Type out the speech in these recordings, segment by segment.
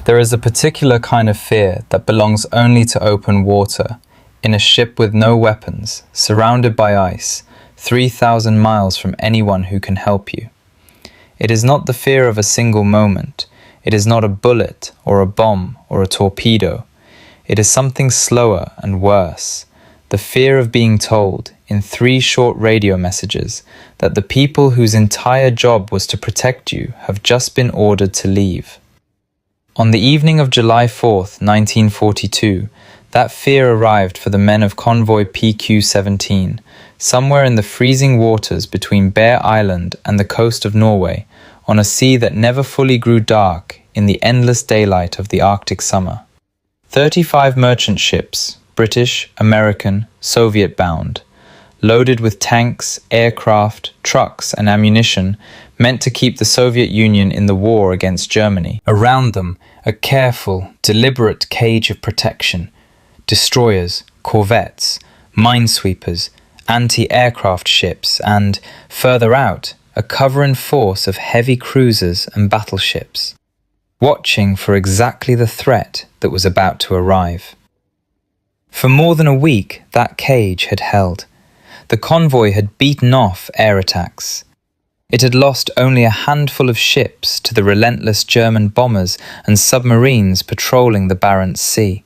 There is a particular kind of fear that belongs only to open water, in a ship with no weapons, surrounded by ice, 3,000 miles from anyone who can help you. It is not the fear of a single moment. It is not a bullet or a bomb or a torpedo. It is something slower and worse. The fear of being told, in 3 short radio messages, that the people whose entire job was to protect you have just been ordered to leave. On the evening of July 4th, 1942, that fear arrived for the men of Convoy PQ-17, somewhere in the freezing waters between Bear Island and the coast of Norway, on a sea that never fully grew dark in the endless daylight of the Arctic summer. 35 merchant ships, British, American, Soviet-bound, loaded with tanks, aircraft, trucks and ammunition, meant to keep the Soviet Union in the war against Germany. Around them, a careful, deliberate cage of protection. Destroyers, corvettes, minesweepers, anti-aircraft ships, and, further out, a covering force of heavy cruisers and battleships, watching for exactly the threat that was about to arrive. For more than a week, that cage had held. The convoy had beaten off air attacks. It had lost only a handful of ships to the relentless German bombers and submarines patrolling the Barents Sea.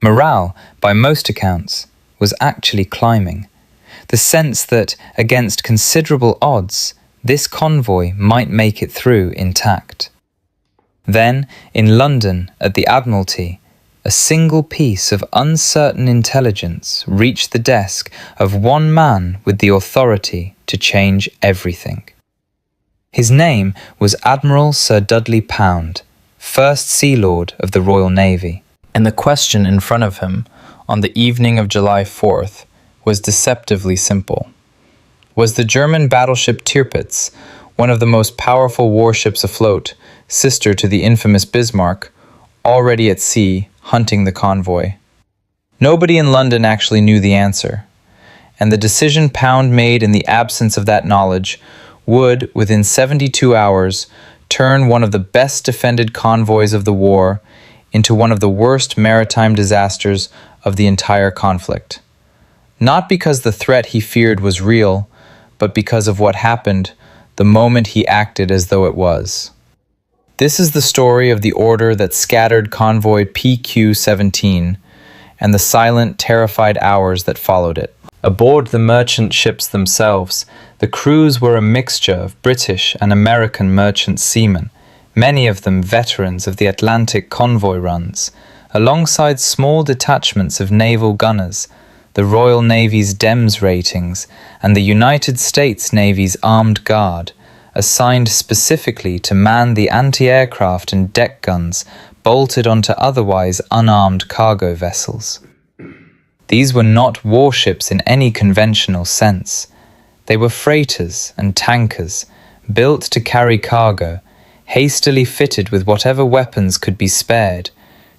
Morale, by most accounts, was actually climbing. The sense that, against considerable odds, this convoy might make it through intact. Then, in London, at the Admiralty, a single piece of uncertain intelligence reached the desk of one man with the authority to change everything. His name was Admiral Sir Dudley Pound, First Sea Lord of the Royal Navy. And the question in front of him, on the evening of July 4th, was deceptively simple. Was the German battleship Tirpitz, one of the most powerful warships afloat, sister to the infamous Bismarck, already at sea, hunting the convoy? Nobody in London actually knew the answer, and the decision Pound made in the absence of that knowledge would, within 72 hours, turn one of the best defended convoys of the war into one of the worst maritime disasters of the entire conflict. Not because the threat he feared was real, but because of what happened the moment he acted as though it was. This is the story of the order that scattered Convoy PQ-17 and the silent, terrified hours that followed it. Aboard the merchant ships themselves, the crews were a mixture of British and American merchant seamen, many of them veterans of the Atlantic convoy runs, alongside small detachments of naval gunners, the Royal Navy's DEMS ratings, and the United States Navy's Armed Guard, assigned specifically to man the anti-aircraft and deck guns bolted onto otherwise unarmed cargo vessels. These were not warships in any conventional sense. They were freighters and tankers, built to carry cargo, hastily fitted with whatever weapons could be spared,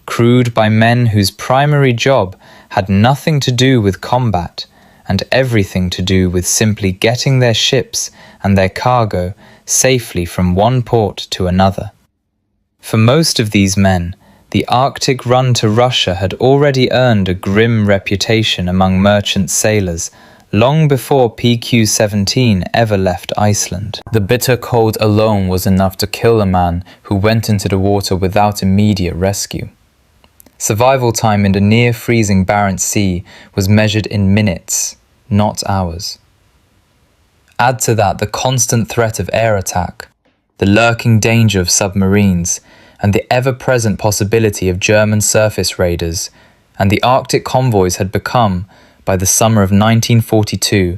crewed by men whose primary job had nothing to do with combat and everything to do with simply getting their ships and their cargo safely from one port to another. For most of these men, the Arctic run to Russia had already earned a grim reputation among merchant sailors long before PQ-17 ever left Iceland. The bitter cold alone was enough to kill a man who went into the water without immediate rescue. Survival time in the near-freezing Barents Sea was measured in minutes, not hours. Add to that the constant threat of air attack, the lurking danger of submarines, and the ever-present possibility of German surface raiders, and the Arctic convoys had become, by the summer of 1942,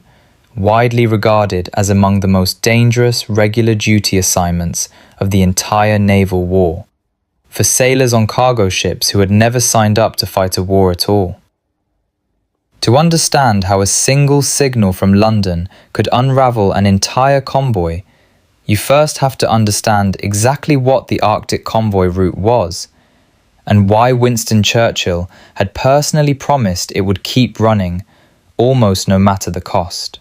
widely regarded as among the most dangerous regular duty assignments of the entire naval war, for sailors on cargo ships who had never signed up to fight a war at all. To understand how a single signal from London could unravel an entire convoy, you first have to understand exactly what the Arctic convoy route was, and why Winston Churchill had personally promised it would keep running, almost no matter the cost.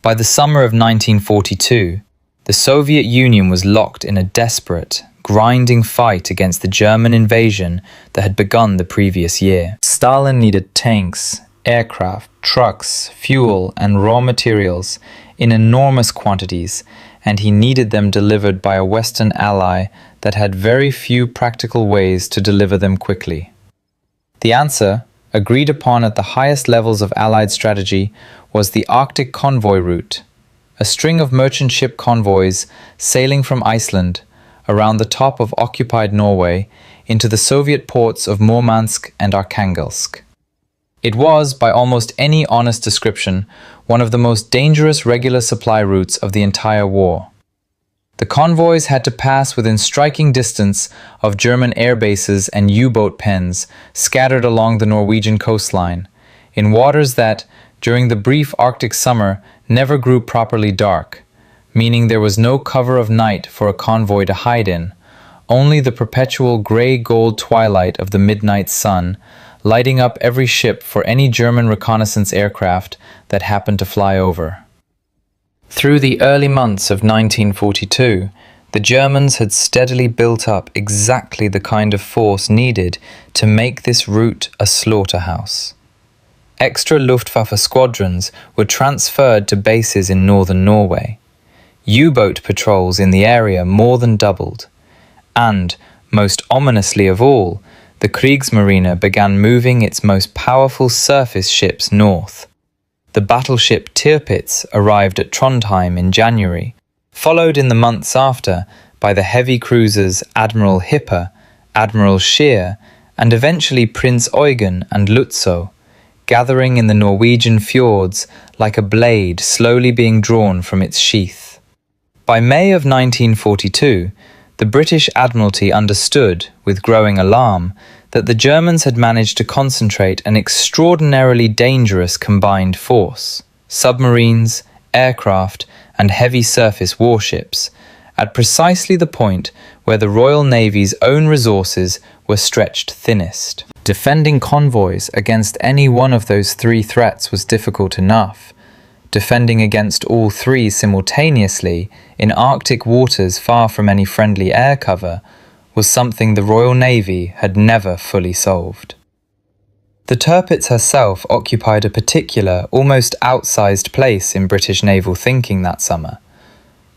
By the summer of 1942, the Soviet Union was locked in a desperate, grinding fight against the German invasion that had begun the previous year. Stalin needed tanks, aircraft, trucks, fuel, and raw materials in enormous quantities, and he needed them delivered by a Western ally that had very few practical ways to deliver them quickly. The answer, agreed upon at the highest levels of Allied strategy, was the Arctic convoy route, a string of merchant ship convoys sailing from Iceland around the top of occupied Norway into the Soviet ports of Murmansk and Arkhangelsk. It was, by almost any honest description, one of the most dangerous regular supply routes of the entire war. The convoys had to pass within striking distance of German air bases and U-boat pens scattered along the Norwegian coastline, in waters that, during the brief Arctic summer, never grew properly dark, meaning there was no cover of night for a convoy to hide in, only the perpetual grey-gold twilight of the midnight sun, lighting up every ship for any German reconnaissance aircraft that happened to fly over. Through the early months of 1942, the Germans had steadily built up exactly the kind of force needed to make this route a slaughterhouse. Extra Luftwaffe squadrons were transferred to bases in northern Norway. U-boat patrols in the area more than doubled. And, most ominously of all, the Kriegsmarine began moving its most powerful surface ships north. The battleship Tirpitz arrived at Trondheim in January, followed in the months after by the heavy cruisers Admiral Hippe, Admiral Scheer, and eventually Prince Eugen and Lutzow, gathering in the Norwegian fjords like a blade slowly being drawn from its sheath. By May of 1942, the British Admiralty understood, with growing alarm, that the Germans had managed to concentrate an extraordinarily dangerous combined force, submarines, aircraft, and heavy surface warships, at precisely the point where the Royal Navy's own resources were stretched thinnest. Defending convoys against any one of those three threats was difficult enough. Defending against all three simultaneously in Arctic waters far from any friendly air cover was something the Royal Navy had never fully solved. The Tirpitz herself occupied a particular, almost outsized place in British naval thinking that summer.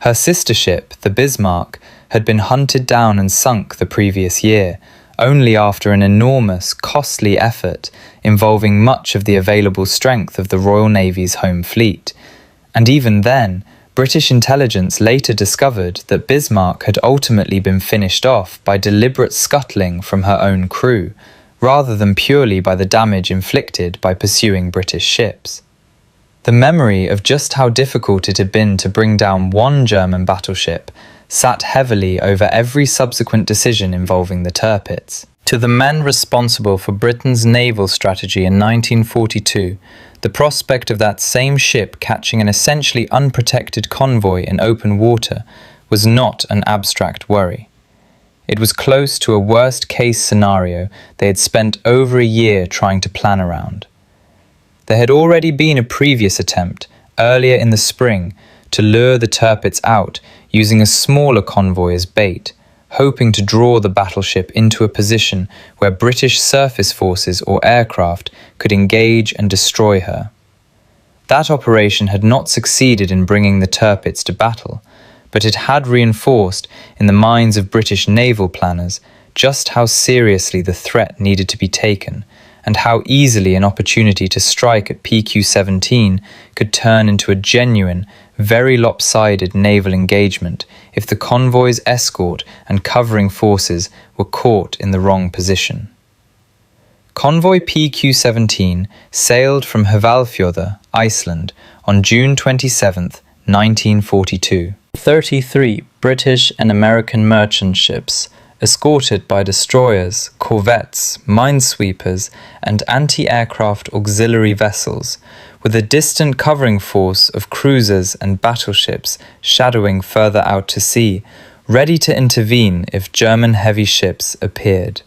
Her sister ship, the Bismarck, had been hunted down and sunk the previous year, only after an enormous, costly effort involving much of the available strength of the Royal Navy's home fleet. And even then, British intelligence later discovered that Bismarck had ultimately been finished off by deliberate scuttling from her own crew, rather than purely by the damage inflicted by pursuing British ships. The memory of just how difficult it had been to bring down one German battleship sat heavily over every subsequent decision involving the Tirpitz. To the men responsible for Britain's naval strategy in 1942, the prospect of that same ship catching an essentially unprotected convoy in open water was not an abstract worry. It was close to a worst-case scenario they had spent over a year trying to plan around. There had already been a previous attempt, earlier in the spring, to lure the Tirpitz out using a smaller convoy as bait, hoping to draw the battleship into a position where British surface forces or aircraft could engage and destroy her. That operation had not succeeded in bringing the Tirpitz to battle, but it had reinforced in the minds of British naval planners just how seriously the threat needed to be taken, and how easily an opportunity to strike at PQ-17 could turn into a genuine, very lopsided naval engagement if the convoy's escort and covering forces were caught in the wrong position. Convoy PQ-17 sailed from Hvalfjörður, Iceland, on June 27, 1942. 33 British and American merchant ships, escorted by destroyers, corvettes, minesweepers, and anti-aircraft auxiliary vessels, with a distant covering force of cruisers and battleships shadowing further out to sea, ready to intervene if German heavy ships appeared.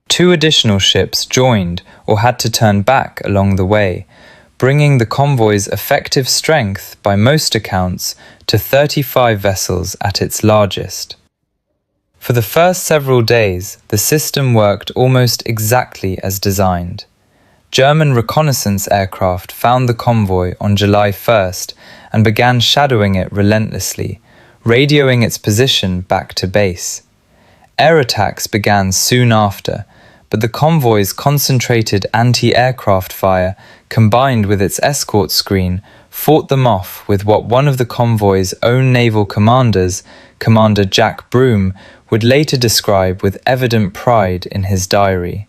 2 additional ships joined or had to turn back along the way, bringing the convoy's effective strength, by most accounts, to 35 vessels at its largest. For the first several days, the system worked almost exactly as designed. German reconnaissance aircraft found the convoy on July 1st and began shadowing it relentlessly, radioing its position back to base. Air attacks began soon after, but the convoy's concentrated anti-aircraft fire, combined with its escort screen, fought them off with what one of the convoy's own naval commanders, Commander Jack Broome, would later describe with evident pride in his diary.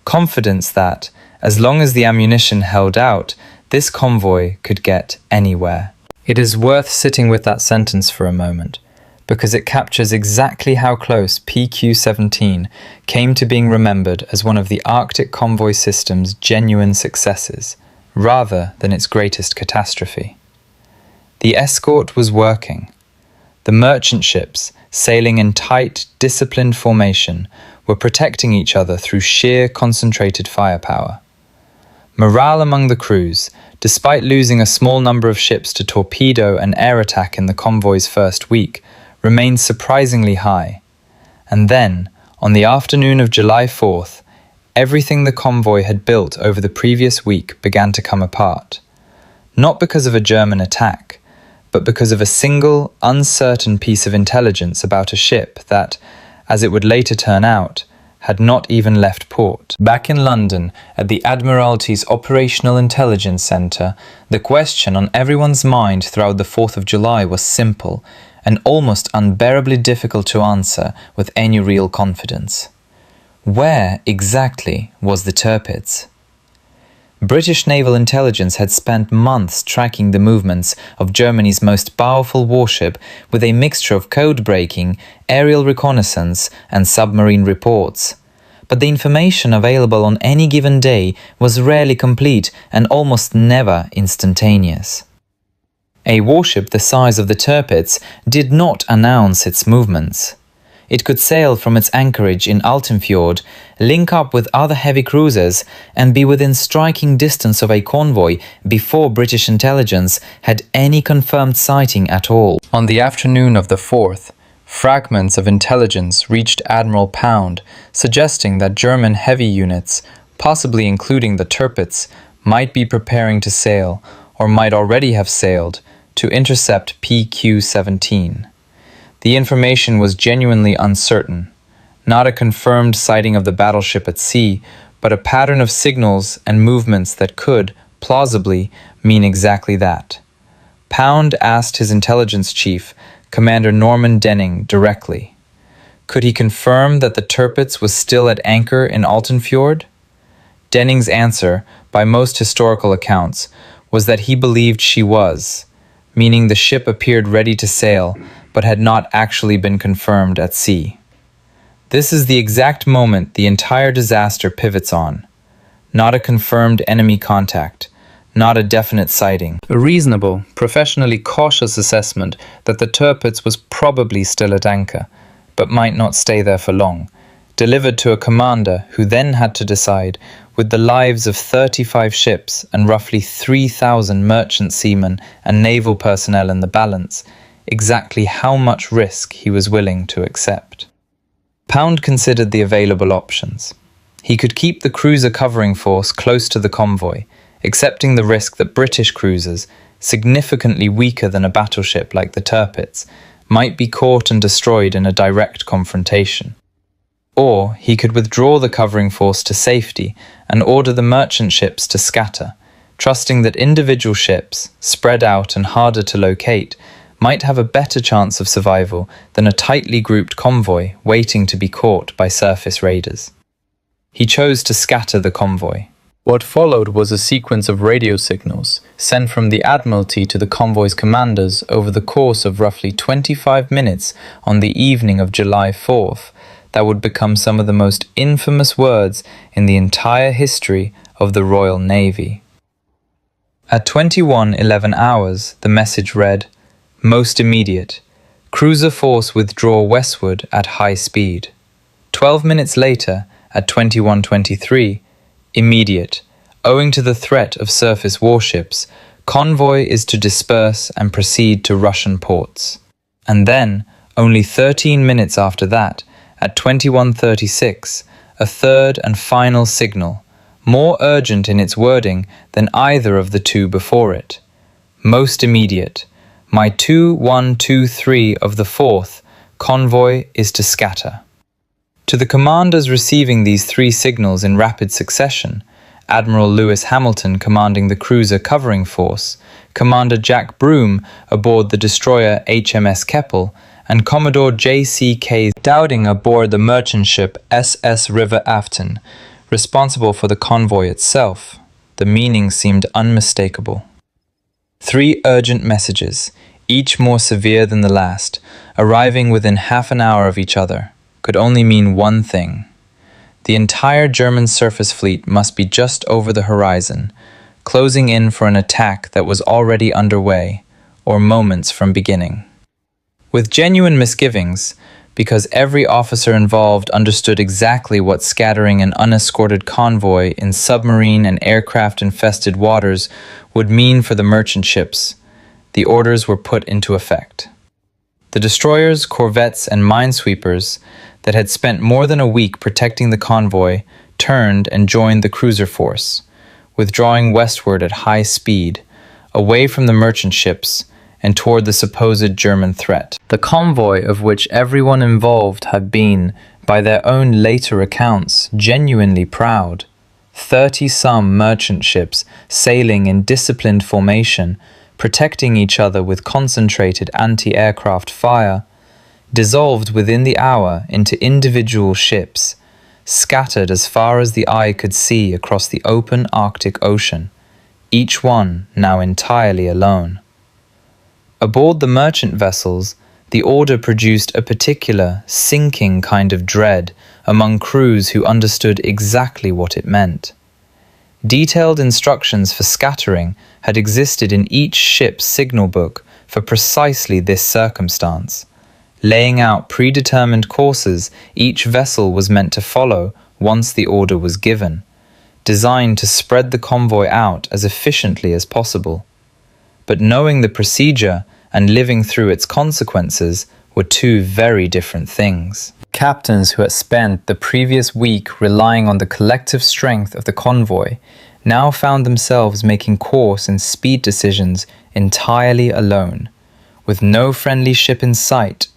Confidence that, as long as the ammunition held out, this convoy could get anywhere. It is worth sitting with that sentence for a moment, because it captures exactly how close PQ-17 came to being remembered as one of the Arctic convoy system's genuine successes, rather than its greatest catastrophe. The escort was working. The merchant ships, sailing in tight, disciplined formation, were protecting each other through sheer concentrated firepower. Morale among the crews, despite losing a small number of ships to torpedo and air attack in the convoy's first week, remained surprisingly high. And then, on the afternoon of July 4th, everything the convoy had built over the previous week began to come apart. Not because of a German attack, but because of a single, uncertain piece of intelligence about a ship that, as it would later turn out, had not even left port. Back in London, at the Admiralty's Operational Intelligence Centre, the question on everyone's mind throughout the 4th of July was simple and almost unbearably difficult to answer with any real confidence. Where exactly was the Tirpitz? British naval intelligence had spent months tracking the movements of Germany's most powerful warship with a mixture of code-breaking, aerial reconnaissance and submarine reports. But the information available on any given day was rarely complete and almost never instantaneous. A warship the size of the Tirpitz did not announce its movements. It could sail from its anchorage in Altenfjord, link up with other heavy cruisers, and be within striking distance of a convoy before British intelligence had any confirmed sighting at all. On the afternoon of the 4th, fragments of intelligence reached Admiral Pound, suggesting that German heavy units, possibly including the Tirpitz, might be preparing to sail, or might already have sailed, to intercept PQ-17. The information was genuinely uncertain, not a confirmed sighting of the battleship at sea, but a pattern of signals and movements that could, plausibly, mean exactly that. Pound asked his intelligence chief, Commander Norman Denning, directly. Could he confirm that the Tirpitz was still at anchor in Altenfjord? Denning's answer, by most historical accounts, was that he believed she was, meaning the ship appeared ready to sail, but had not actually been confirmed at sea. This is the exact moment the entire disaster pivots on. Not a confirmed enemy contact, not a definite sighting. A reasonable, professionally cautious assessment that the Tirpitz was probably still at anchor, but might not stay there for long, delivered to a commander who then had to decide, with the lives of 35 ships and roughly 3,000 merchant seamen and naval personnel in the balance, exactly how much risk he was willing to accept. Pound considered the available options. He could keep the cruiser covering force close to the convoy, accepting the risk that British cruisers, significantly weaker than a battleship like the Tirpitz, might be caught and destroyed in a direct confrontation. Or he could withdraw the covering force to safety and order the merchant ships to scatter, trusting that individual ships, spread out and harder to locate, might have a better chance of survival than a tightly grouped convoy waiting to be caught by surface raiders. He chose to scatter the convoy. What followed was a sequence of radio signals sent from the Admiralty to the convoy's commanders over the course of roughly 25 minutes on the evening of July 4th that would become some of the most infamous words in the entire history of the Royal Navy. At 21:11 hours, the message read, "Most immediate. Cruiser force withdraw westward at high speed." 12 minutes later, at 21:23, immediate. Owing to the threat of surface warships, convoy is to disperse and proceed to Russian ports. And then, only 13 minutes after that, at 21:36, a third and final signal, more urgent in its wording than either of the two before it. Most immediate. My 2123 of the 4th convoy is to scatter. To the commanders receiving these three signals in rapid succession, Admiral Lewis Hamilton commanding the cruiser covering force, Commander Jack Broome aboard the destroyer HMS Keppel, and Commodore J.C.K. Dowding aboard the merchant ship SS River Afton, responsible for the convoy itself, the meaning seemed unmistakable. Three urgent messages, each more severe than the last, arriving within half an hour of each other, could only mean one thing. The entire German surface fleet must be just over the horizon, closing in for an attack that was already underway, or moments from beginning. With genuine misgivings, because every officer involved understood exactly what scattering an unescorted convoy in submarine and aircraft-infested waters would mean for the merchant ships, the orders were put into effect. The destroyers, corvettes, and minesweepers that had spent more than a week protecting the convoy turned and joined the cruiser force, withdrawing westward at high speed, away from the merchant ships and toward the supposed German threat. The convoy, of which everyone involved had been, by their own later accounts, genuinely proud, 30-some merchant ships sailing in disciplined formation, protecting each other with concentrated anti-aircraft fire, dissolved within the hour into individual ships, scattered as far as the eye could see across the open Arctic Ocean, each one now entirely alone. Aboard the merchant vessels, the order produced a particular, sinking kind of dread among crews who understood exactly what it meant. Detailed instructions for scattering had existed in each ship's signal book for precisely this circumstance, laying out predetermined courses each vessel was meant to follow once the order was given, designed to spread the convoy out as efficiently as possible. But knowing the procedure and living through its consequences were two very different things. Captains who had spent the previous week relying on the collective strength of the convoy now found themselves making course and speed decisions entirely alone, with no friendly ship in sight,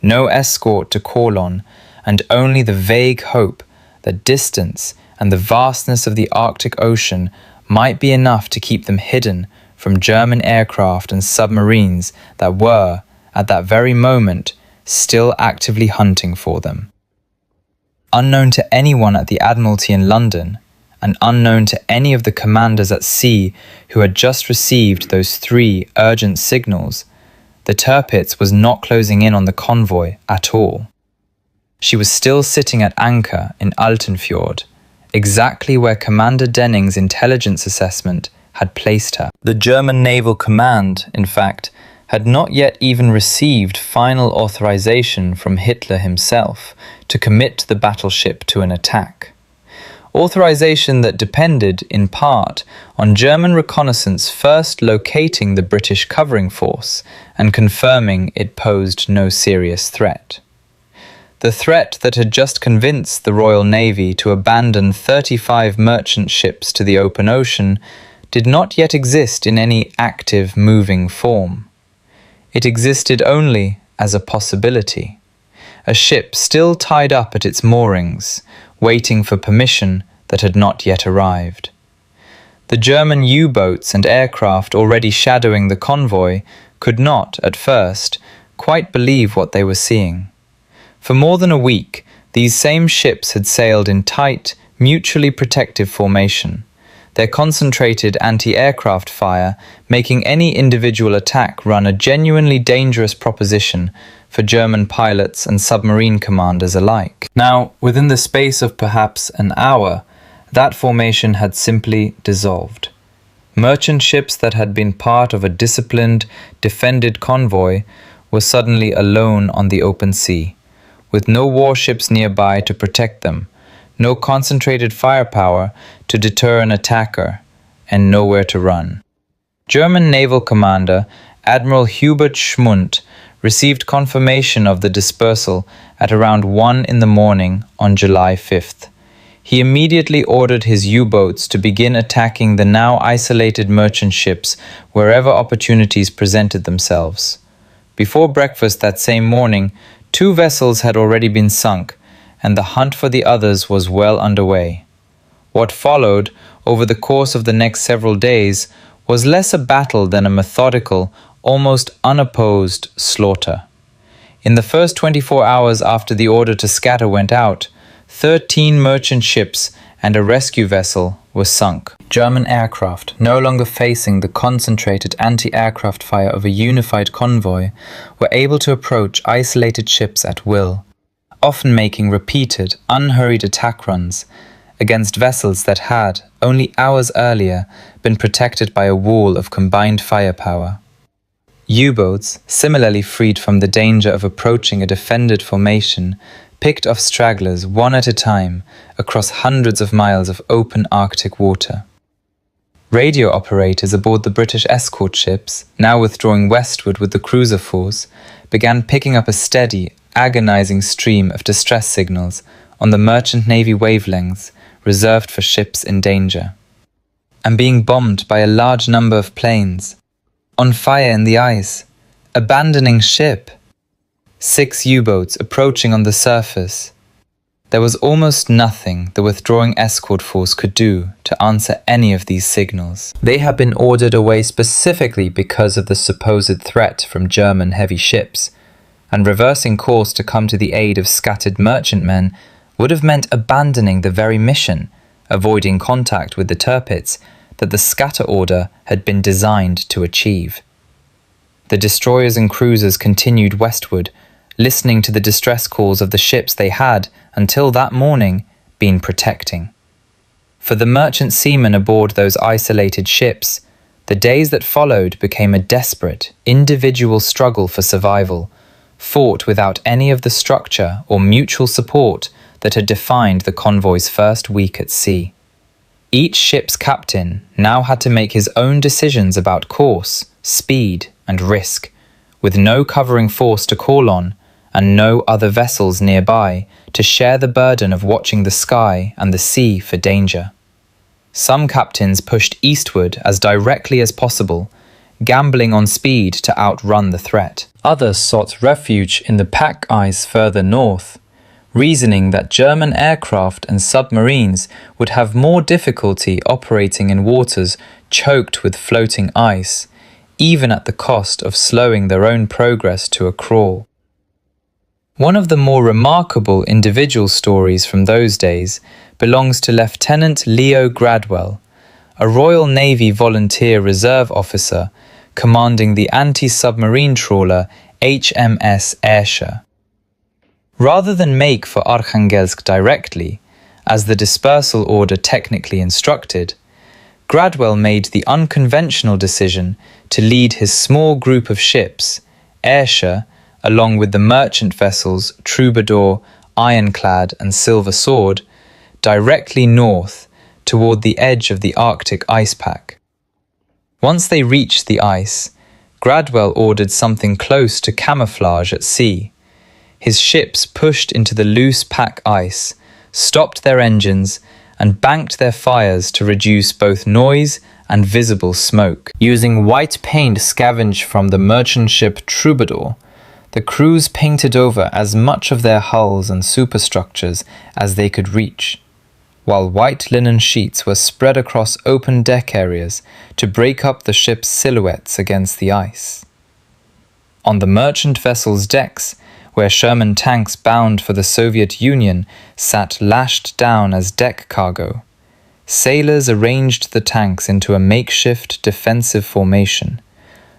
no escort to call on, and only the vague hope that distance and the vastness of the Arctic Ocean might be enough to keep them hidden from German aircraft and submarines that were, at that very moment, still actively hunting for them. Unknown to anyone at the Admiralty in London, and unknown to any of the commanders at sea who had just received those three urgent signals, the Tirpitz was not closing in on the convoy at all. She was still sitting at anchor in Altenfjord, exactly where Commander Denning's intelligence assessment had placed her. The German Naval Command, in fact, had not yet even received final authorization from Hitler himself to commit the battleship to an attack. Authorization that depended, in part, on German reconnaissance first locating the British covering force and confirming it posed no serious threat. The threat that had just convinced the Royal Navy to abandon 35 merchant ships to the open ocean did not yet exist in any active, moving form. It existed only as a possibility, a ship still tied up at its moorings, waiting for permission that had not yet arrived. The German U-boats and aircraft already shadowing the convoy could not, at first, quite believe what they were seeing. For more than a week, these same ships had sailed in tight, mutually protective formation, their concentrated anti-aircraft fire making any individual attack run a genuinely dangerous proposition for German pilots and submarine commanders alike. Now, within the space of perhaps an hour, that formation had simply dissolved. Merchant ships that had been part of a disciplined, defended convoy were suddenly alone on the open sea, with no warships nearby to protect them, no concentrated firepower to deter an attacker, and nowhere to run. German naval commander Admiral Hubert Schmundt received confirmation of the dispersal at around 1 in the morning on July 5th. He immediately ordered his U-boats to begin attacking the now isolated merchant ships wherever opportunities presented themselves. Before breakfast that same morning, 2 vessels had already been sunk, and the hunt for the others was well underway. What followed, over the course of the next several days, was less a battle than a methodical, almost unopposed slaughter. In the first 24 hours after the order to scatter went out, 13 merchant ships and a rescue vessel were sunk. German aircraft, no longer facing the concentrated anti-aircraft fire of a unified convoy, were able to approach isolated ships at will, often making repeated, unhurried attack runs against vessels that had, only hours earlier, been protected by a wall of combined firepower. U-boats, similarly freed from the danger of approaching a defended formation, picked off stragglers one at a time across hundreds of miles of open Arctic water. Radio operators aboard the British escort ships, now withdrawing westward with the cruiser force, began picking up a steady, agonizing stream of distress signals on the merchant navy wavelengths reserved for ships in danger. And being bombed by a large number of planes, on fire in the ice, abandoning ship, 6 U-boats approaching on the surface. There was almost nothing the withdrawing escort force could do to answer any of these signals. They had been ordered away specifically because of the supposed threat from German heavy ships, and reversing course to come to the aid of scattered merchantmen would have meant abandoning the very mission, avoiding contact with the Tirpitz that the scatter order had been designed to achieve. The destroyers and cruisers continued westward, listening to the distress calls of the ships they had, until that morning, been protecting. For the merchant seamen aboard those isolated ships, the days that followed became a desperate, individual struggle for survival, fought without any of the structure or mutual support that had defined the convoy's first week at sea. Each ship's captain now had to make his own decisions about course, speed, and risk, with no covering force to call on and no other vessels nearby to share the burden of watching the sky and the sea for danger. Some captains pushed eastward as directly as possible, gambling on speed to outrun the threat. Others sought refuge in the pack ice further north, reasoning that German aircraft and submarines would have more difficulty operating in waters choked with floating ice, even at the cost of slowing their own progress to a crawl. One of the more remarkable individual stories from those days belongs to Lieutenant Leo Gradwell, a Royal Navy volunteer reserve officer commanding the anti-submarine trawler HMS Ayrshire. Rather than make for Arkhangelsk directly, as the dispersal order technically instructed, Gradwell made the unconventional decision to lead his small group of ships, Ayrshire, along with the merchant vessels Troubadour, Ironclad and Silver Sword, directly north toward the edge of the Arctic ice pack. Once they reached the ice, Gradwell ordered something close to camouflage at sea. His ships pushed into the loose pack ice, stopped their engines, and banked their fires to reduce both noise and visible smoke. Using white paint scavenged from the merchant ship Troubadour, the crews painted over as much of their hulls and superstructures as they could reach, while white linen sheets were spread across open deck areas to break up the ship's silhouettes against the ice. On the merchant vessel's decks, where Sherman tanks bound for the Soviet Union sat lashed down as deck cargo, sailors arranged the tanks into a makeshift defensive formation,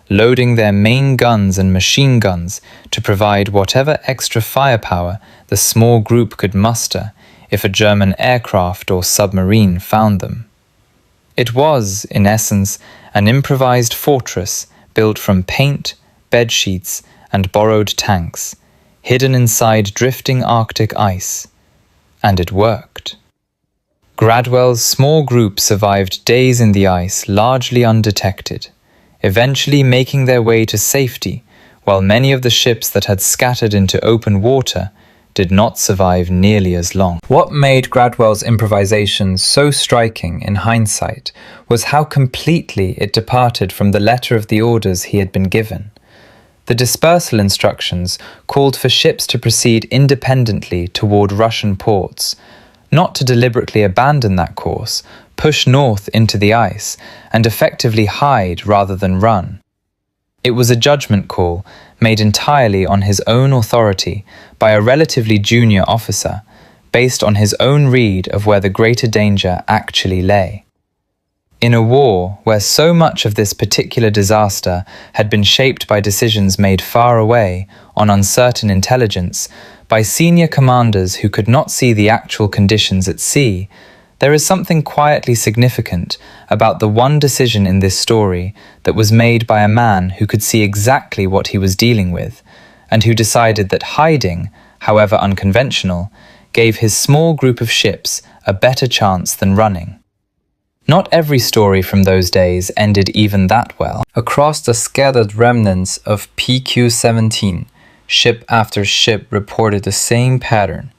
loading their main guns and machine guns to provide whatever extra firepower the small group could muster if a German aircraft or submarine found them. It was, in essence, an improvised fortress built from paint, bedsheets, and borrowed tanks, hidden inside drifting Arctic ice. And it worked. Gradwell's small group survived days in the ice largely undetected, eventually making their way to safety while many of the ships that had scattered into open water did not survive nearly as long. What made Gradwell's improvisation so striking in hindsight was how completely it departed from the letter of the orders he had been given. The dispersal instructions called for ships to proceed independently toward Russian ports, not to deliberately abandon that course, push north into the ice, and effectively hide rather than run. It was a judgment call made entirely on his own authority by a relatively junior officer, based on his own read of where the greater danger actually lay. In a war where so much of this particular disaster had been shaped by decisions made far away on uncertain intelligence by senior commanders who could not see the actual conditions at sea, there is something quietly significant about the one decision in this story that was made by a man who could see exactly what he was dealing with, and who decided that hiding, however unconventional, gave his small group of ships a better chance than running. Not every story from those days ended even that well. Across the scattered remnants of PQ-17, ship after ship reported the same pattern,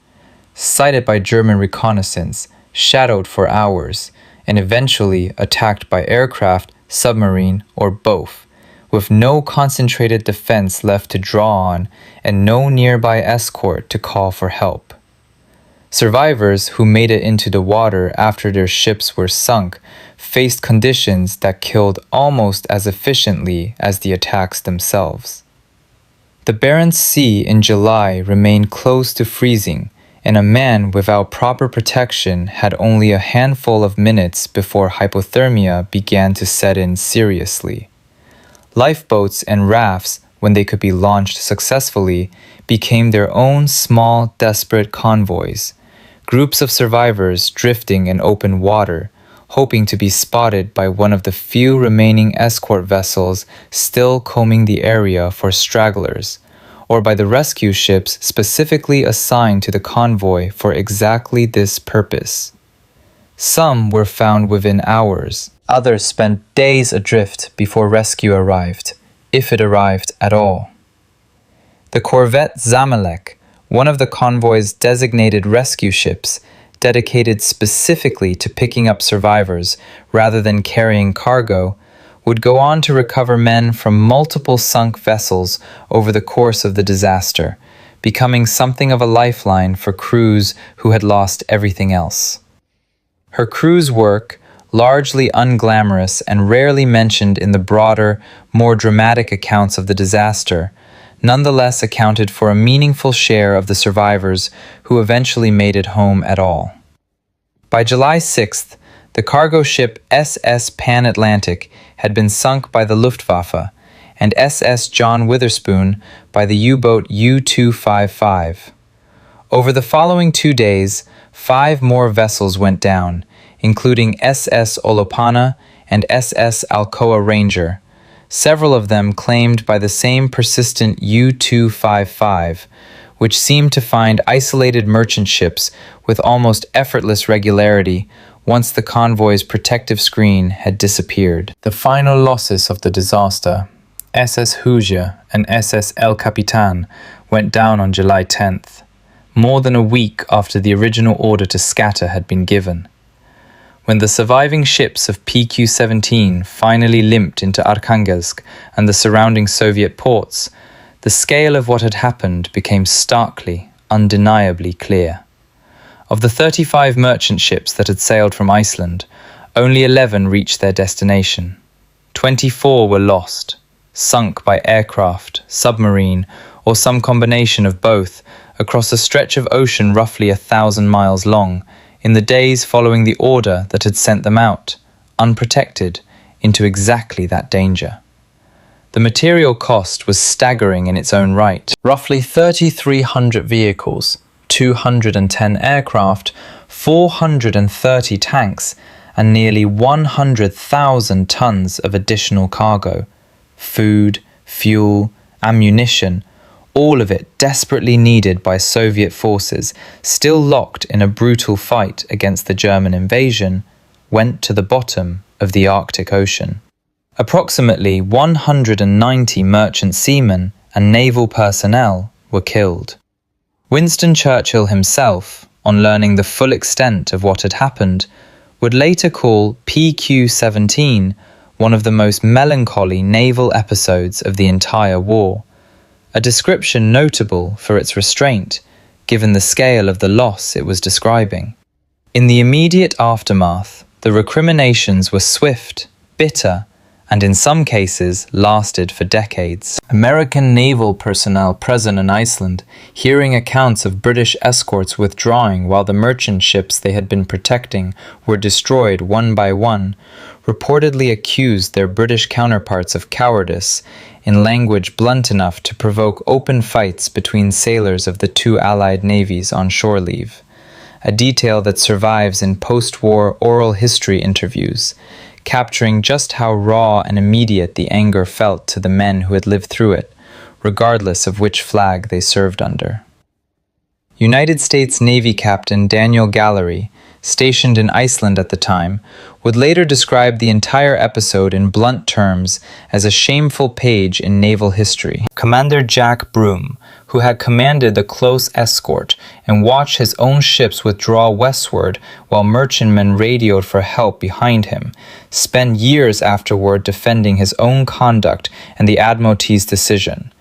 sighted by German reconnaissance, shadowed for hours, and eventually attacked by aircraft, submarine, or both, with no concentrated defense left to draw on and no nearby escort to call for help. Survivors who made it into the water after their ships were sunk faced conditions that killed almost as efficiently as the attacks themselves. The Barents Sea in July remained close to freezing, and a man without proper protection had only a handful of minutes before hypothermia began to set in seriously. Lifeboats and rafts, when they could be launched successfully, became their own small, desperate convoys, groups of survivors drifting in open water, hoping to be spotted by one of the few remaining escort vessels still combing the area for stragglers, or by the rescue ships specifically assigned to the convoy for exactly this purpose. Some were found within hours. Others spent days adrift before rescue arrived, if it arrived at all. The corvette Zamalek, one of the convoy's designated rescue ships, dedicated specifically to picking up survivors rather than carrying cargo, would go on to recover men from multiple sunk vessels over the course of the disaster, becoming something of a lifeline for crews who had lost everything else. Her crew's work, largely unglamorous and rarely mentioned in the broader, more dramatic accounts of the disaster, nonetheless accounted for a meaningful share of the survivors who eventually made it home at all. By July 6th, the cargo ship SS Pan Atlantic had been sunk by the Luftwaffe, and SS John Witherspoon by the U-boat U-255. Over the following 2 days, 5 more vessels went down, including SS Olopana and SS Alcoa Ranger, several of them claimed by the same persistent U-255, which seemed to find isolated merchant ships with almost effortless regularity once the convoy's protective screen had disappeared. The final losses of the disaster, SS Hoosier and SS El Capitan, went down on July 10th, more than a week after the original order to scatter had been given. When the surviving ships of PQ-17 finally limped into Arkhangelsk and the surrounding Soviet ports, the scale of what had happened became starkly, undeniably clear. Of the 35 merchant ships that had sailed from Iceland, only 11 reached their destination. 24 were lost, sunk by aircraft, submarine, or some combination of both, across a stretch of ocean roughly 1,000 miles long, in the days following the order that had sent them out, unprotected, into exactly that danger. The material cost was staggering in its own right. Roughly 3,300 vehicles, 210 aircraft, 430 tanks, and nearly 100,000 tons of additional cargo, food, fuel, ammunition, all of it desperately needed by Soviet forces, still locked in a brutal fight against the German invasion, went to the bottom of the Arctic Ocean. Approximately 190 merchant seamen and naval personnel were killed. Winston Churchill himself, on learning the full extent of what had happened, would later call PQ-17 one of the most melancholy naval episodes of the entire war, a description notable for its restraint, given the scale of the loss it was describing. In the immediate aftermath, the recriminations were swift, bitter, and in some cases lasted for decades. American naval personnel present in Iceland, hearing accounts of British escorts withdrawing while the merchant ships they had been protecting were destroyed one by one, reportedly accused their British counterparts of cowardice in language blunt enough to provoke open fights between sailors of the two Allied navies on shore leave, a detail that survives in post-war oral history interviews, capturing just how raw and immediate the anger felt to the men who had lived through it, regardless of which flag they served under. United States Navy Captain Daniel Gallery, stationed in Iceland at the time, would later describe the entire episode in blunt terms as a shameful page in naval history. Commander Jack Broom, who had commanded the close escort and watched his own ships withdraw westward while merchantmen radioed for help behind him, spent years afterward defending his own conduct and the Admiralty's decision,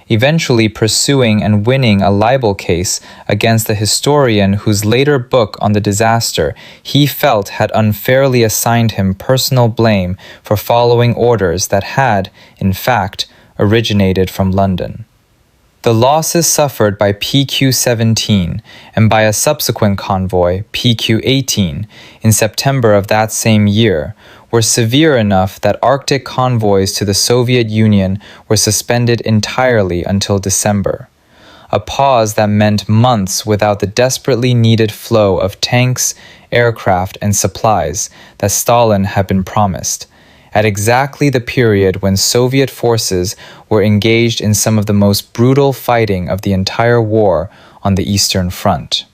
eventually pursuing and winning a libel case against the historian whose later book on the disaster he felt had unfairly assigned him personal blame for following orders that had, in fact, originated from London. The losses suffered by PQ-17 and by a subsequent convoy, PQ-18, in September of that same year, were severe enough that Arctic convoys to the Soviet Union were suspended entirely until December, a pause that meant months without the desperately needed flow of tanks, aircraft, and supplies that Stalin had been promised, at exactly the period when Soviet forces were engaged in some of the most brutal fighting of the entire war on the Eastern Front.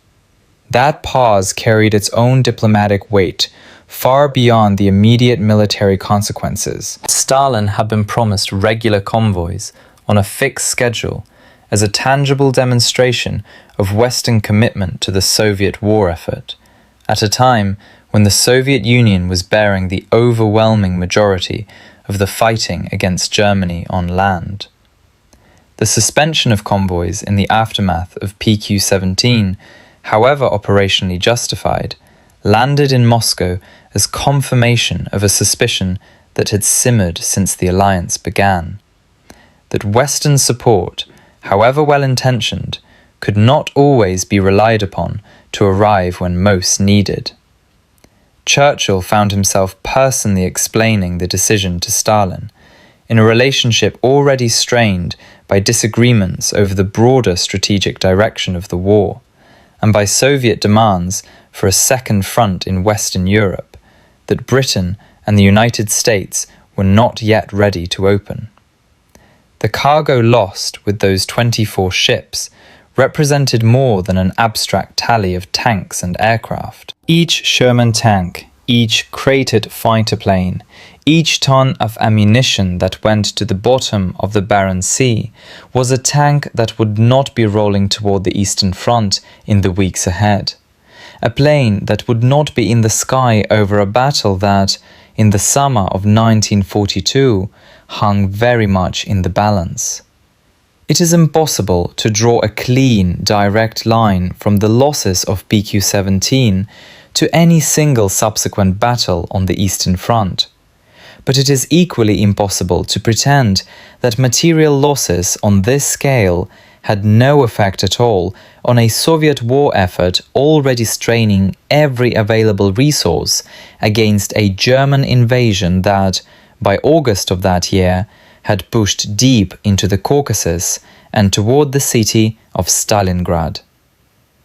That pause carried its own diplomatic weight, far beyond the immediate military consequences. Stalin had been promised regular convoys on a fixed schedule as a tangible demonstration of Western commitment to the Soviet war effort, at a time when the Soviet Union was bearing the overwhelming majority of the fighting against Germany on land. The suspension of convoys in the aftermath of PQ-17, however operationally justified, landed in Moscow as confirmation of a suspicion that had simmered since the alliance began, that Western support, however well-intentioned, could not always be relied upon to arrive when most needed. Churchill found himself personally explaining the decision to Stalin, in a relationship already strained by disagreements over the broader strategic direction of the war, and by Soviet demands for a second front in Western Europe that Britain and the United States were not yet ready to open. The cargo lost with those 24 ships represented more than an abstract tally of tanks and aircraft. Each Sherman tank, each crated fighter plane, each ton of ammunition that went to the bottom of the Barents Sea was a tank that would not be rolling toward the Eastern Front in the weeks ahead. A plane that would not be in the sky over a battle that, in the summer of 1942, hung very much in the balance. It is impossible to draw a clean, direct line from the losses of PQ-17 to any single subsequent battle on the Eastern Front. But it is equally impossible to pretend that material losses on this scale had no effect at all on a Soviet war effort already straining every available resource against a German invasion that, by August of that year, had pushed deep into the Caucasus and toward the city of Stalingrad.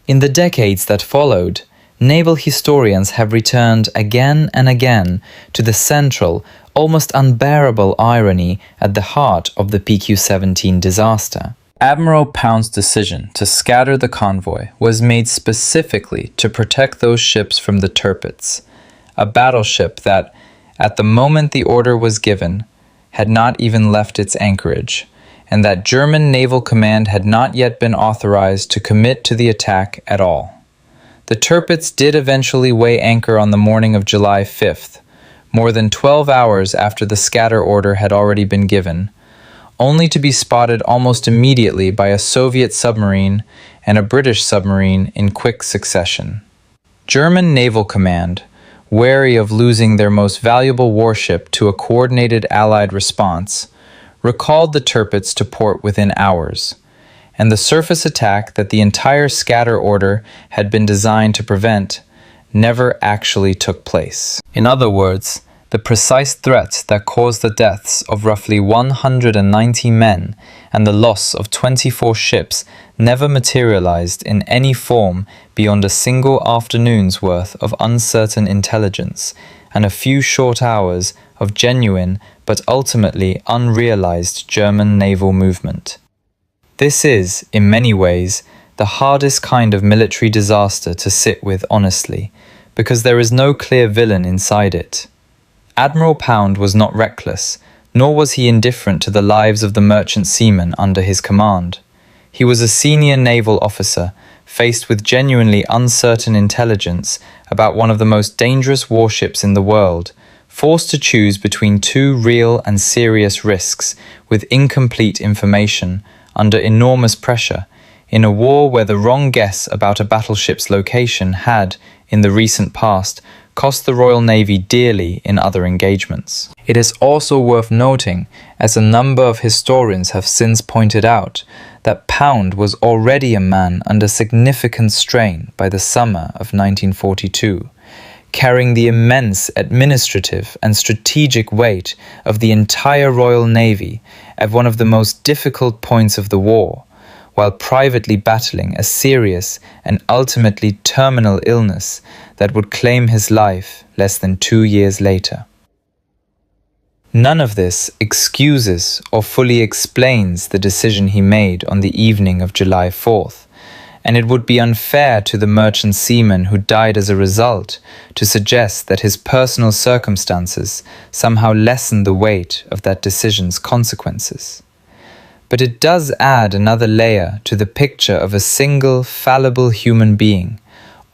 In the decades that followed, naval historians have returned again and again to the central, almost unbearable irony at the heart of the PQ-17 disaster. Admiral Pound's decision to scatter the convoy was made specifically to protect those ships from the Tirpitz, a battleship that, at the moment the order was given, had not even left its anchorage, and that German Naval Command had not yet been authorized to commit to the attack at all. The Tirpitz did eventually weigh anchor on the morning of July 5th, more than 12 hours after the scatter order had already been given, only to be spotted almost immediately by a Soviet submarine and a British submarine in quick succession. German Naval Command, wary of losing their most valuable warship to a coordinated Allied response, recalled the Tirpitz to port within hours, and the surface attack that the entire scatter order had been designed to prevent never actually took place. In other words, the precise threat that caused the deaths of roughly 190 men and the loss of 24 ships never materialized in any form beyond a single afternoon's worth of uncertain intelligence and a few short hours of genuine but ultimately unrealized German naval movement. This is, in many ways, the hardest kind of military disaster to sit with honestly, because there is no clear villain inside it. Admiral Pound was not reckless, nor was he indifferent to the lives of the merchant seamen under his command. He was a senior naval officer, faced with genuinely uncertain intelligence about one of the most dangerous warships in the world, forced to choose between two real and serious risks with incomplete information, under enormous pressure, in a war where the wrong guess about a battleship's location had, in the recent past, cost the Royal Navy dearly in other engagements. It is also worth noting, as a number of historians have since pointed out, that Pound was already a man under significant strain by the summer of 1942, carrying the immense administrative and strategic weight of the entire Royal Navy at one of the most difficult points of the war, while privately battling a serious and ultimately terminal illness that would claim his life less than 2 years later. None of this excuses or fully explains the decision he made on the evening of July 4th, and it would be unfair to the merchant seaman who died as a result to suggest that his personal circumstances somehow lessen the weight of that decision's consequences. But it does add another layer to the picture of a single, fallible human being,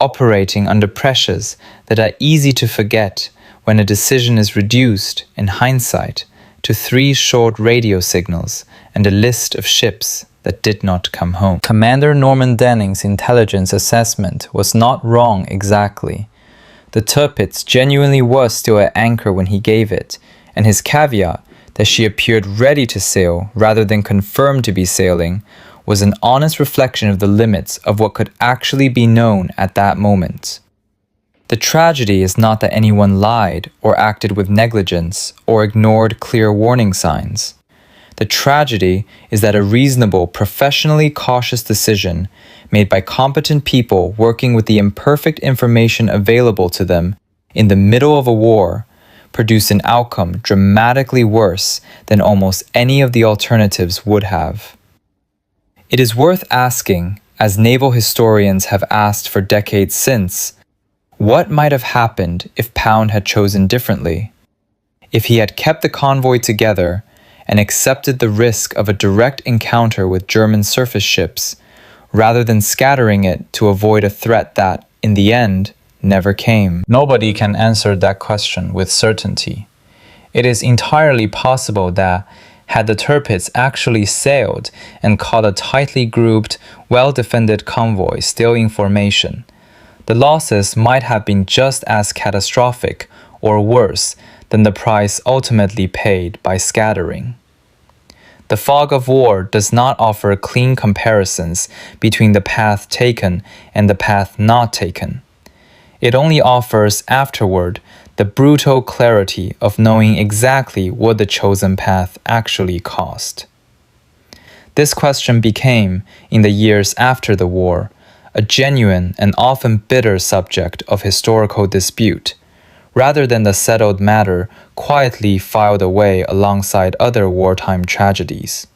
operating under pressures that are easy to forget when a decision is reduced, in hindsight, to 3 short radio signals and a list of ships that did not come home. Commander Norman Denning's intelligence assessment was not wrong exactly. The Tirpitz genuinely was still at anchor when he gave it, and his caveat that she appeared ready to sail rather than confirmed to be sailing was an honest reflection of the limits of what could actually be known at that moment. The tragedy is not that anyone lied or acted with negligence or ignored clear warning signs. The tragedy is that a reasonable, professionally cautious decision made by competent people working with the imperfect information available to them in the middle of a war produced an outcome dramatically worse than almost any of the alternatives would have. It is worth asking, as naval historians have asked for decades since, what might have happened if Pound had chosen differently? If he had kept the convoy together and accepted the risk of a direct encounter with German surface ships, rather than scattering it to avoid a threat that, in the end, never came. Nobody can answer that question with certainty. It is entirely possible that, had the Tirpitz actually sailed and caught a tightly grouped, well-defended convoy still in formation, the losses might have been just as catastrophic or worse than the price ultimately paid by scattering. The fog of war does not offer clean comparisons between the path taken and the path not taken. It only offers afterward the brutal clarity of knowing exactly what the chosen path actually cost. This question became, in the years after the war, a genuine and often bitter subject of historical dispute, rather than the settled matter quietly filed away alongside other wartime tragedies.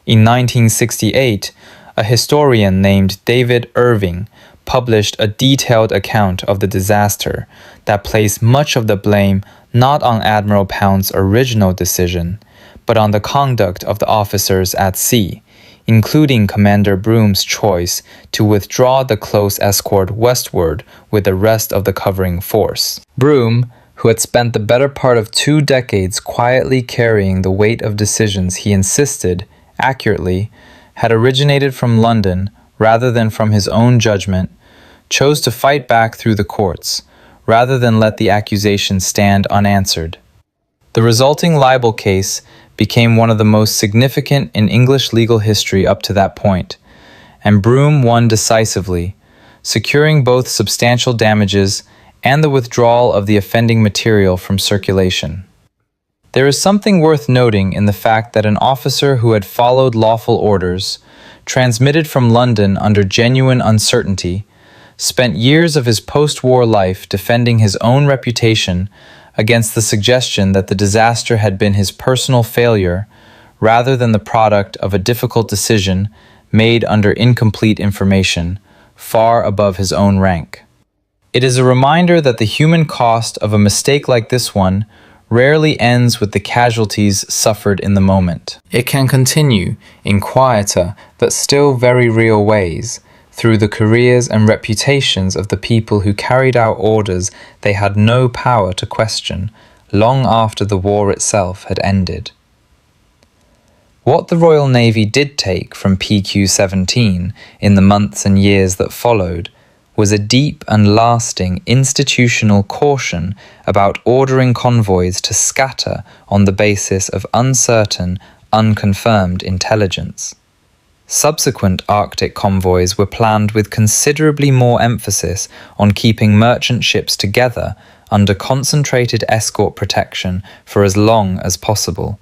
In 1968, a historian named David Irving published a detailed account of the disaster that placed much of the blame not on Admiral Pound's original decision, but on the conduct of the officers at sea, including Commander Broom's choice to withdraw the close escort westward with the rest of the covering force. Broom, who had spent the better part of 2 decades quietly carrying the weight of decisions he insisted, accurately, had originated from London rather than from his own judgment, chose to fight back through the courts, rather than let the accusation stand unanswered. The resulting libel case became one of the most significant in English legal history up to that point, and Broom won decisively, securing both substantial damages and the withdrawal of the offending material from circulation. There is something worth noting in the fact that an officer who had followed lawful orders, transmitted from London under genuine uncertainty, spent years of his post-war life defending his own reputation against the suggestion that the disaster had been his personal failure rather than the product of a difficult decision made under incomplete information, far above his own rank. It is a reminder that the human cost of a mistake like this one rarely ends with the casualties suffered in the moment. It can continue in quieter but still very real ways through the careers and reputations of the people who carried out orders they had no power to question long after the war itself had ended. What the Royal Navy did take from PQ-17 in the months and years that followed was a deep and lasting institutional caution about ordering convoys to scatter on the basis of uncertain, unconfirmed intelligence. Subsequent Arctic convoys were planned with considerably more emphasis on keeping merchant ships together under concentrated escort protection for as long as possible,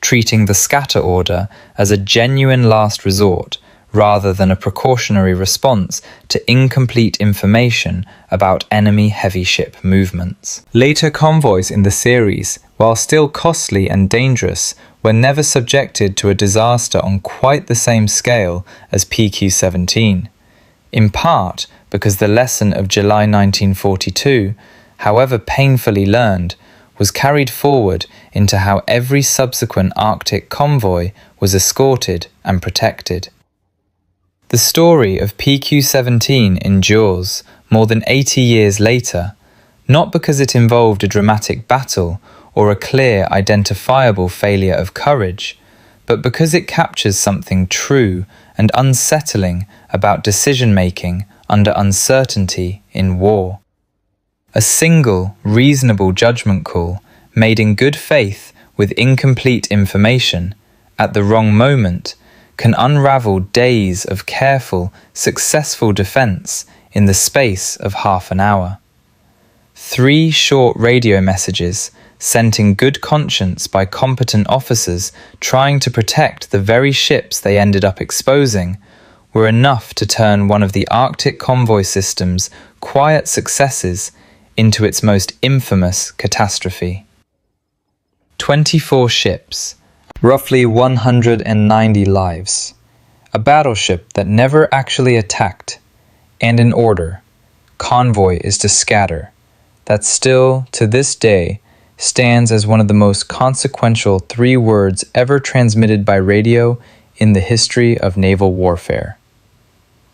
treating the scatter order as a genuine last resort rather than a precautionary response to incomplete information about enemy heavy ship movements. Later convoys in the series, while still costly and dangerous, were never subjected to a disaster on quite the same scale as PQ-17, in part because the lesson of July 1942, however painfully learned, was carried forward into how every subsequent Arctic convoy was escorted and protected. The story of PQ-17 endures more than 80 years later, not because it involved a dramatic battle or a clear, identifiable failure of courage, but because it captures something true and unsettling about decision-making under uncertainty in war. A single, reasonable judgment call, made in good faith with incomplete information, at the wrong moment, can unravel days of careful, successful defense in the space of half an hour. 3 short radio messages, sent in good conscience by competent officers trying to protect the very ships they ended up exposing, were enough to turn one of the Arctic convoy system's quiet successes into its most infamous catastrophe. 24 ships, roughly 190 lives, a battleship that never actually attacked, and an order, convoy is to scatter, that still, to this day, stands as one of the most consequential 3 words ever transmitted by radio in the history of naval warfare.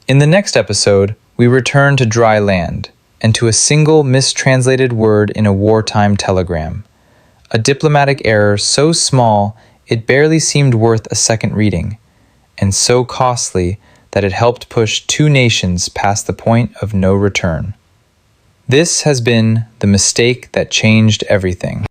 In the next episode, we return to dry land and to a single mistranslated word in a wartime telegram, a diplomatic error so small it barely seemed worth a second reading, and so costly that it helped push 2 nations past the point of no return. This has been The Mistake That Changed Everything.